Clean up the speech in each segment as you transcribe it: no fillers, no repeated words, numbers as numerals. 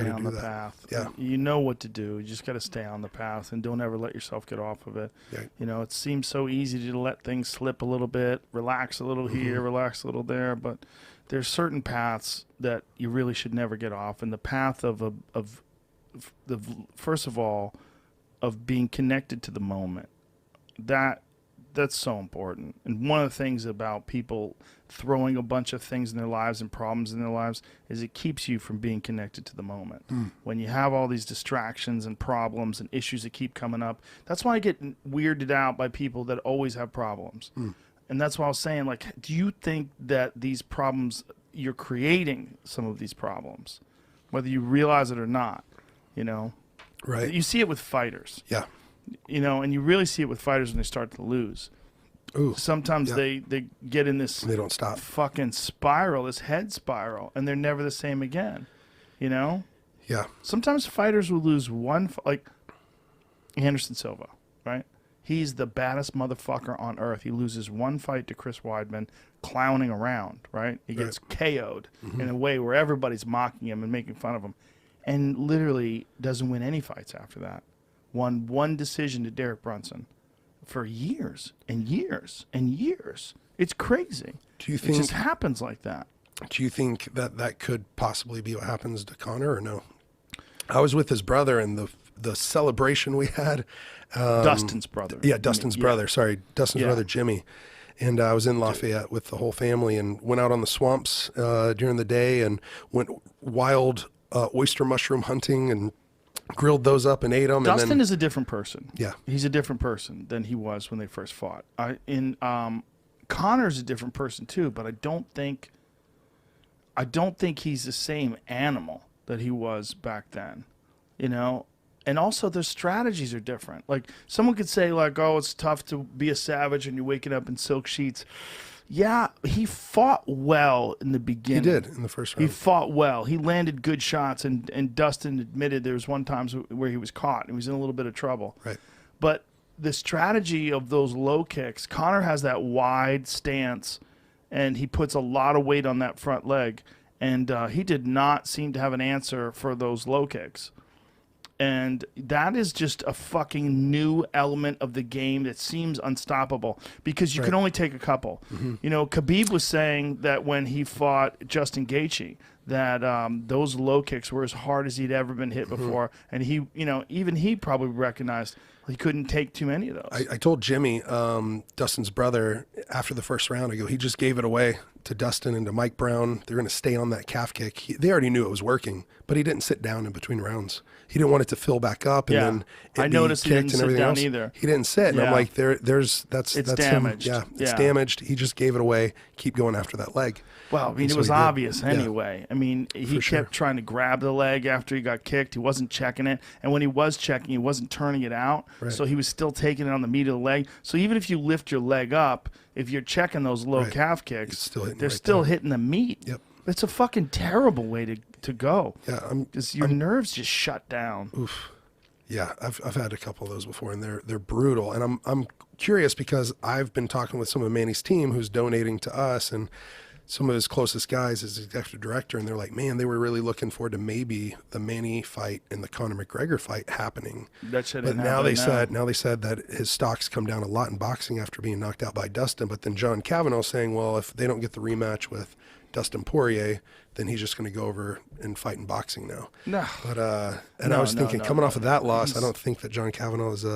Stay on the path. Yeah. You know what to do. You just got to stay on the path and don't ever let yourself get off of it. Yeah. You know, it seems so easy to let things slip a little bit, relax a little here, relax a little there, but there's certain paths that you really should never get off. And the path of the first of all, of being connected to the moment, that's so important. And one of the things about people throwing a bunch of things in their lives and problems in their lives is it keeps you from being connected to the moment. When you have all these distractions and problems and issues that keep coming up, that's why I get weirded out by people that always have problems. And that's why I was saying, like, do you think that these problems, you're creating some of these problems, whether you realize it or not, you know? Right. You see it with fighters. Yeah. You know, and you really see it with fighters when they start to lose. Ooh. Sometimes they get in this They don't stop. fucking spiral, this head spiral, and they're never the same again. You know? Yeah. Sometimes fighters will lose one, like Anderson Silva, right? He's the baddest motherfucker on earth. He loses one fight to Chris Weidman clowning around, right? He gets KO'd in a way where everybody's mocking him and making fun of him, and literally doesn't win any fights after that. Won one decision to Derek Brunson for years and years and years. It's crazy. Do you think it just happens like that? Do you think that could possibly be what happens to Conor, or no? I was with his brother and the celebration we had. Dustin's brother. Yeah, Dustin's brother. Sorry, Dustin's brother, Jimmy. And I was in Lafayette with the whole family and went out on the swamps during the day and went wild oyster mushroom hunting and grilled those up and ate them. Dustin is a different person. Yeah. He's a different person than he was when they first fought. Conor's a different person too, but I don't think he's the same animal that he was back then. You know? And also their strategies are different. Like someone could say like, oh, it's tough to be a savage and you're waking up in silk sheets. Yeah, he fought well in the beginning. He did in the first round. He fought well. He landed good shots, and Dustin admitted there was one time where he was caught and he was in a little bit of trouble. Right. But the strategy of those low kicks, Conor has that wide stance, and he puts a lot of weight on that front leg, and he did not seem to have an answer for those low kicks. And that is just a fucking new element of the game that seems unstoppable because you can only take a couple. You know, Khabib was saying that when he fought Justin Gaethje, that those low kicks were as hard as he'd ever been hit before. And he, you know, even he probably recognized he couldn't take too many of those. I told Jimmy, Dustin's brother, after the first round, I go, he just gave it away to Dustin and to Mike Brown. They're going to stay on that calf kick. They already knew it was working, but he didn't sit down in between rounds. He didn't want it to fill back up and then I noticed he didn't sit down either. He didn't sit, and I'm like, that's damaged. Him. Yeah, it's damaged. He just gave it away. Keep going after that leg. Well, I mean, it was obvious anyway. I mean, he kept trying to grab the leg after he got kicked. He wasn't checking it, and when he was checking, he wasn't turning it out. Right. So he was still taking it on the meat of the leg. So even if you lift your leg up, if you're checking those low calf kicks, they're still hitting the meat. Yep. It's a fucking terrible way to go. Yeah, because your nerves just shut down. Oof. Yeah, I've had a couple of those before, and they're brutal. And I'm curious because I've been talking with some of Manny's team who's donating to us, and some of his closest guys as executive director, and they're like, man, they were really looking forward to maybe the Manny fight and the Conor McGregor fight happening. That shit but ain't now they happening said that his stocks come down a lot in boxing after being knocked out by Dustin. But then John Kavanaugh saying, well, if they don't get the rematch with Dustin Poirier, then he's just going to go over and fight in boxing now. No. But I was thinking, coming off of that loss, I don't think that John Kavanaugh is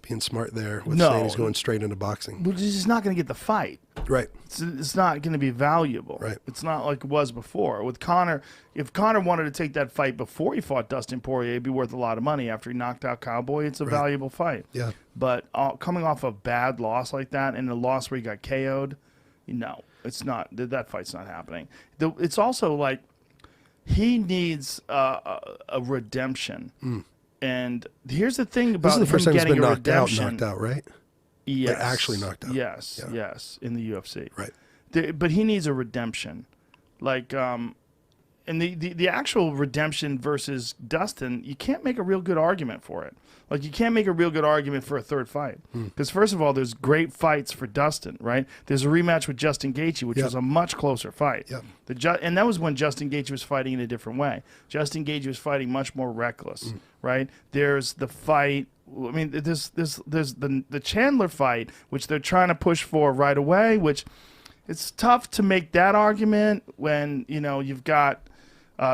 being smart there with saying he's going straight into boxing. But he's not going to get the fight. Right. It's not going to be valuable. Right. It's not like it was before. With Conor, if Conor wanted to take that fight before he fought Dustin Poirier, it'd be worth a lot of money. After he knocked out Cowboy, it's a valuable fight. Yeah. But coming off a bad loss like that and a loss where he got KO'd, no, it's not. That fight's not happening. It's also like he needs a redemption. And here's the thing about this is the first time he's been knocked redemption. out, right? Yes. Like actually knocked out. Yes, in the UFC. Right. But he needs a redemption. Like, And the actual redemption versus Dustin, you can't make a real good argument for it. Like, you can't make a real good argument for a third fight. Because, first of all, there's great fights for Dustin, right? There's a rematch with Justin Gaethje, which was a much closer fight. And that was when Justin Gaethje was fighting in a different way. Justin Gaethje was fighting much more reckless, right? There's the fight. I mean, there's the Chandler fight, which they're trying to push for right away, which it's tough to make that argument when, you know, you've got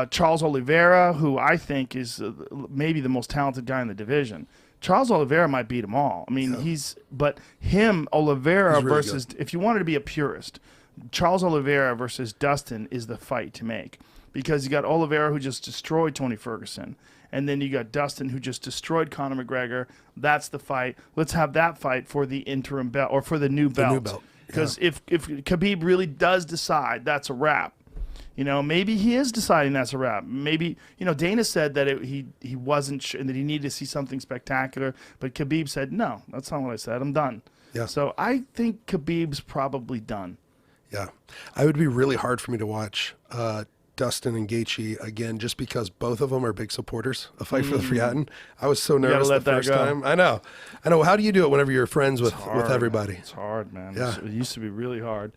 Charles Oliveira, who I think is maybe the most talented guy in the division. Charles Oliveira might beat them all. I mean, Oliveira really versus, good. If you wanted to be a purist, Charles Oliveira versus Dustin is the fight to make. Because you got Oliveira, who just destroyed Tony Ferguson. And then you got Dustin, who just destroyed Conor McGregor. That's the fight. Let's have that fight for the interim belt, or for the new belt. The new belt. Because if Khabib really does decide that's a wrap, you know, maybe he is deciding that's a wrap. Maybe, you know, Dana said that he wasn't sure, and that he needed to see something spectacular. But Khabib said, no, that's not what I said. I'm done. Yeah. So I think Khabib's probably done. Yeah. It would be really hard for me to watch Dustin and Gaethje again, just because both of them are big supporters of Fight for the Freehatin. I was so nervous the first time. I know. How do you do it whenever you're friends with everybody? It's hard, man. Yeah. It used to be really hard.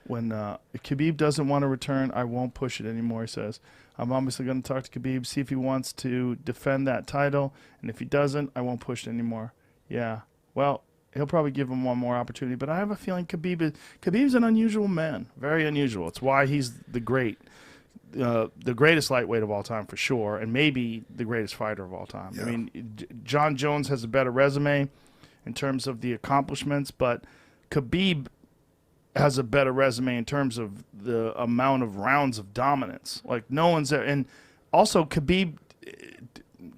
When if Khabib doesn't want to return, I won't push it anymore, he says. I'm obviously going to talk to Khabib, see if he wants to defend that title. And if he doesn't, I won't push it anymore. Yeah. Well, he'll probably give him one more opportunity. But I have a feeling Khabib's an unusual man. Very unusual. It's why he's the greatest lightweight of all time for sure, and maybe the greatest fighter of all time. Yeah. I mean, John Jones has a better resume in terms of the accomplishments, but Khabib has a better resume in terms of the amount of rounds of dominance. Like, no one's there. And also, Khabib,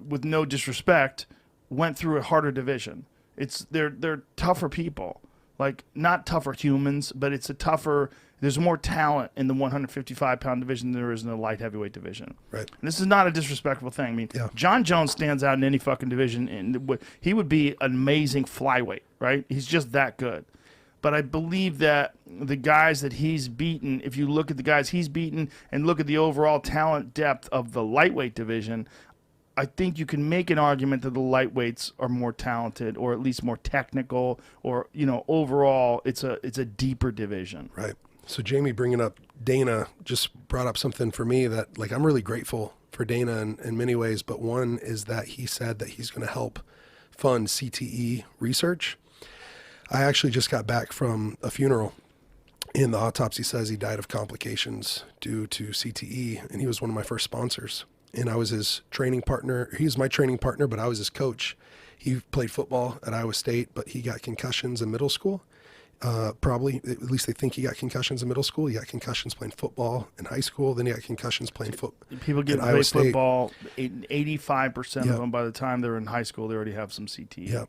with no disrespect, went through a harder division. They're tougher people. Like, not tougher humans, but it's a tougher. There's more talent in the 155-pound division than there is in the light heavyweight division. Right. And this is not a disrespectful thing. I mean, John Jones stands out in any fucking division, and he would be an amazing flyweight, right? He's just that good. But I believe that the guys that he's beaten, if you look at the guys he's beaten and look at the overall talent depth of the lightweight division, I think you can make an argument that the lightweights are more talented, or at least more technical, or, you know, overall it's a deeper division. Right. So Jamie, bringing up Dana, just brought up something for me that, like, I'm really grateful for Dana in many ways, but one is that he said that he's going to help fund CTE research. I actually just got back from a funeral, and the autopsy says he died of complications due to CTE, and he was one of my first sponsors. And I was his training partner. He was my training partner, but I was his coach. He played football at Iowa State, but he got concussions in middle school. Probably, at least they think he got concussions in middle school. He got concussions playing football in high school. Then he got concussions playing football. People get play football. 85% of them, by the time they're in high school, they already have some CTE. Yeah,